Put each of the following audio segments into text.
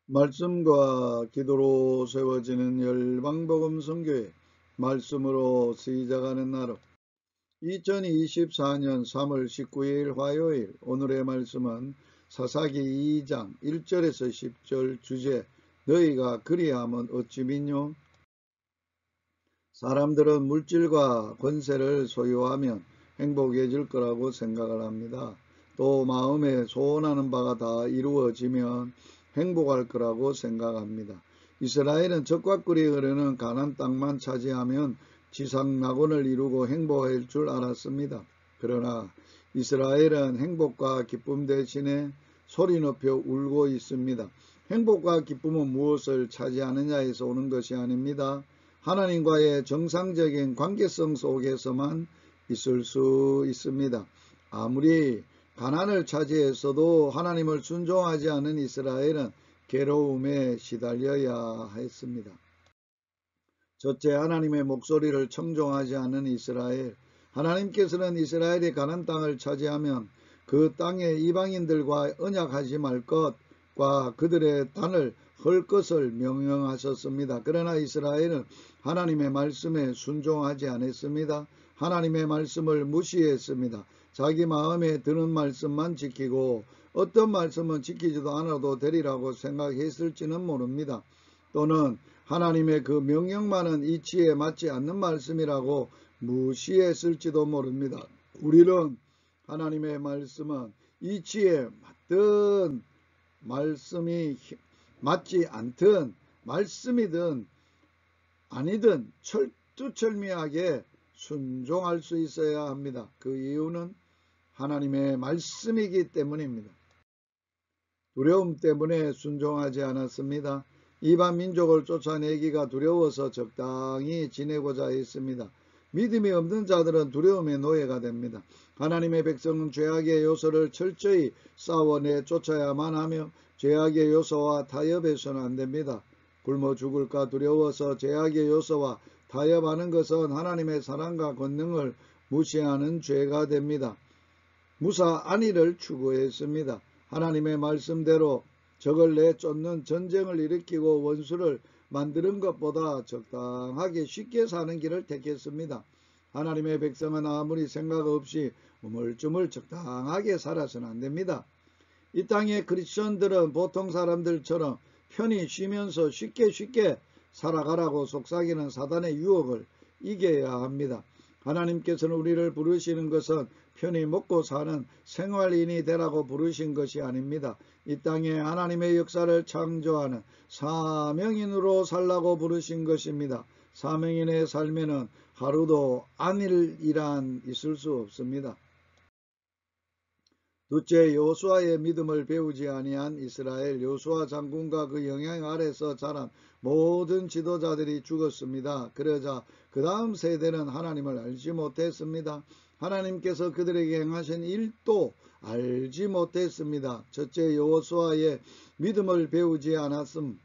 말씀과 기도로 세워지는 열방복음 선교회 말씀으로 시작하는 나름 2024년 3월 19일 화요일 오늘의 말씀은 사사기 2장 1절에서 10절 주제 너희가 그리하면 어찌 믿뇨? 사람들은 물질과 권세를 소유하면 행복해질 거라고 생각을 합니다. 또 마음에 소원하는 바가 다 이루어지면 행복할 거라고 생각합니다. 이스라엘은 적과 꿀이 흐르는 가나안 땅만 차지하면 지상낙원을 이루고 행복할 줄 알았습니다. 그러나 이스라엘은 행복과 기쁨 대신에 소리 높여 울고 있습니다. 행복과 기쁨은 무엇을 차지하느냐에서 오는 것이 아닙니다. 하나님과의 정상적인 관계성 속에서만 있을 수 있습니다. 아무리 가난을 차지했어도 하나님을 순종하지 않은 이스라엘은 괴로움에 시달려야 했습니다. 첫째, 하나님의 목소리를 청종하지 않은 이스라엘. 하나님께서는 이스라엘이 가나안 땅을 차지하면 그 땅의 이방인들과 언약하지 말 것과 그들의 단을 헐 것을 명령하셨습니다. 그러나 이스라엘은 하나님의 말씀에 순종하지 않았습니다. 하나님의 말씀을 무시했습니다. 자기 마음에 드는 말씀만 지키고 어떤 말씀은 지키지도 않아도 되리라고 생각했을지는 모릅니다. 또는 하나님의 그 명령만은 이치에 맞지 않는 말씀이라고 무시했을지도 모릅니다. 우리는 하나님의 말씀은 이치에 맞든 말씀이 맞지 않든 말씀이든 아니든 철두철미하게 순종할 수 있어야 합니다. 그 이유는 하나님의 말씀이기 때문입니다. 두려움 때문에 순종하지 않았습니다. 이방 민족을 쫓아내기가 두려워서 적당히 지내고자 했습니다. 믿음이 없는 자들은 두려움의 노예가 됩니다. 하나님의 백성은 죄악의 요소를 철저히 싸워내 쫓아야만 하며 죄악의 요소와 타협해서는 안 됩니다. 굶어 죽을까 두려워서 죄악의 요소와 타협하는 것은 하나님의 사랑과 권능을 무시하는 죄가 됩니다. 무사 안위를 추구했습니다. 하나님의 말씀대로 적을 내쫓는 전쟁을 일으키고 원수를 만드는 것보다 적당하게 쉽게 사는 길을 택했습니다. 하나님의 백성은 아무리 생각 없이 우물쭈물 적당하게 살아서는 안 됩니다. 이 땅의 크리스천들은 보통 사람들처럼 편히 쉬면서 쉽게 살아가라고 속삭이는 사단의 유혹을 이겨야 합니다. 하나님께서는 우리를 부르시는 것은 편히 먹고 사는 생활인이 되라고 부르신 것이 아닙니다. 이 땅에 하나님의 역사를 창조하는 사명인으로 살라고 부르신 것입니다. 사명인의 삶에는 하루도 안일이란 있을 수 없습니다. 둘째, 여호수아의 믿음을 배우지 아니한 이스라엘. 여호수아 장군과 그 영향 아래서 자란 모든 지도자들이 죽었습니다. 그러자 그 다음 세대는 하나님을 알지 못했습니다. 하나님께서 그들에게 행하신 일도 알지 못했습니다. 첫째, 여호수아의 믿음을 배우지 않았음.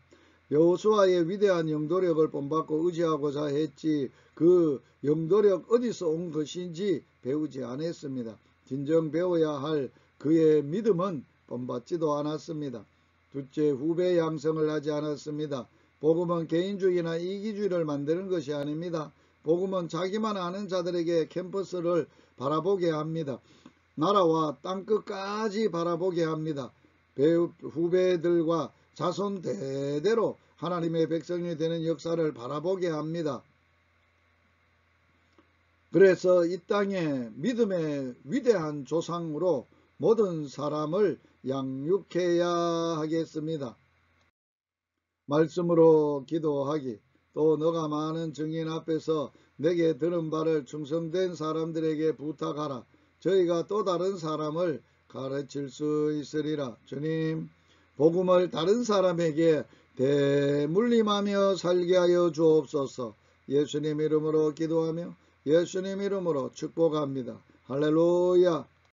여호수아의 위대한 영도력을 본받고 의지하고자 했지 그 영도력 어디서 온 것인지 배우지 않았습니다. 진정 배워야 할 그의 믿음은 본받지도 않았습니다. 둘째, 후배 양성을 하지 않았습니다. 복음은 개인주의나 이기주의를 만드는 것이 아닙니다. 복음은 자기만 아는 자들에게 캠퍼스를 바라보게 합니다. 나라와 땅끝까지 바라보게 합니다. 후배들과 자손 대대로 하나님의 백성이 되는 역사를 바라보게 합니다. 그래서 이 땅에 믿음의 위대한 조상으로 모든 사람을 양육해야 하겠습니다. 말씀으로 기도하기. 또 너가 많은 증인 앞에서 내게 들은 바를 충성된 사람들에게 부탁하라. 저희가 또 다른 사람을 가르칠 수 있으리라. 주님, 복음을 다른 사람에게 대물림하며 살게 하여 주옵소서. 예수님 이름으로 기도하며 예수님 이름으로 축복합니다. 할렐루야.